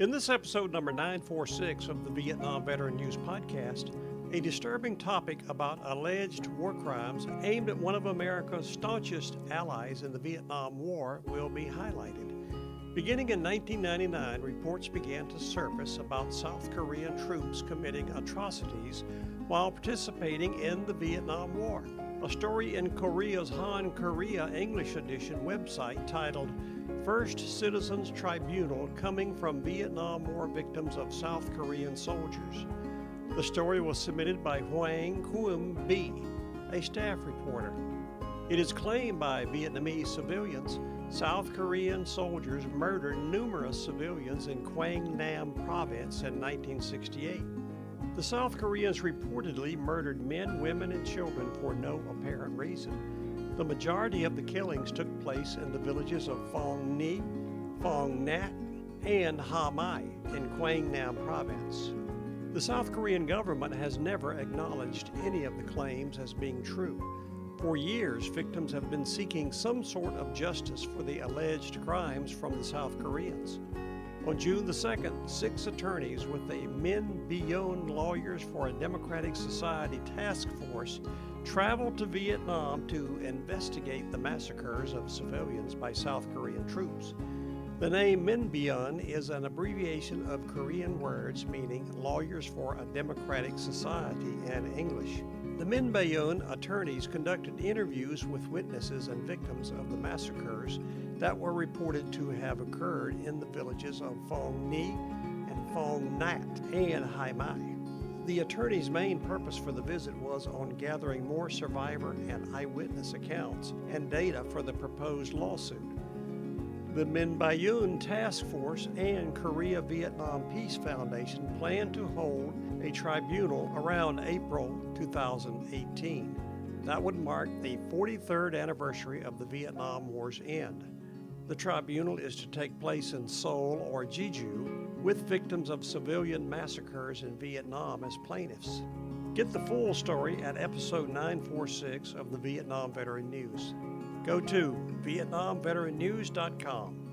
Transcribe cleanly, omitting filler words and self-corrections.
In this episode number 946 of the Vietnam Veteran News Podcast, a disturbing topic about alleged war crimes aimed at one of America's staunchest allies in the Vietnam War will be highlighted. Beginning in 1999, reports began to surface about South Korean troops committing atrocities while participating in the Vietnam War. A story in Korea's Han Korea English edition website titled First Citizens Tribunal Coming from Vietnam War Victims of South Korean Soldiers. The story was submitted by Hoang Quoc B, a staff reporter. It is claimed by Vietnamese civilians South Korean soldiers murdered numerous civilians in Quang Nam province in 1968. The South Koreans reportedly murdered men, women, and children for no apparent reason. The majority of the killings took place in the villages of Phong Ni, Phong Nhat, and Ha Mai in Quang Nam province. The South Korean government has never acknowledged any of the claims as being true. For years, victims have been seeking some sort of justice for the alleged crimes from the South Koreans. On June the 2nd, 6 attorneys with the Min Byon Lawyers for a Democratic Society task force traveled to Vietnam to investigate the massacres of civilians by South Korean troops. The name Min Byon is an abbreviation of Korean words meaning Lawyers for a Democratic Society in English. The Min Byon attorneys conducted interviews with witnesses and victims of the massacres that were reported to have occurred in the villages of Phong Ni and Phong Nhat and Hai Mai. The attorneys' main purpose for the visit was on gathering more survivor and eyewitness accounts and data for the proposed lawsuit. The Min Byon Task Force and Korea-Vietnam Peace Foundation plan to hold a tribunal around April 2018. That would mark the 43rd anniversary of the Vietnam War's end. The tribunal is to take place in Seoul or Jeju, with victims of civilian massacres in Vietnam as plaintiffs. Get the full story at episode 946 of the Vietnam Veteran News. Go to VietnamVeteranNews.com.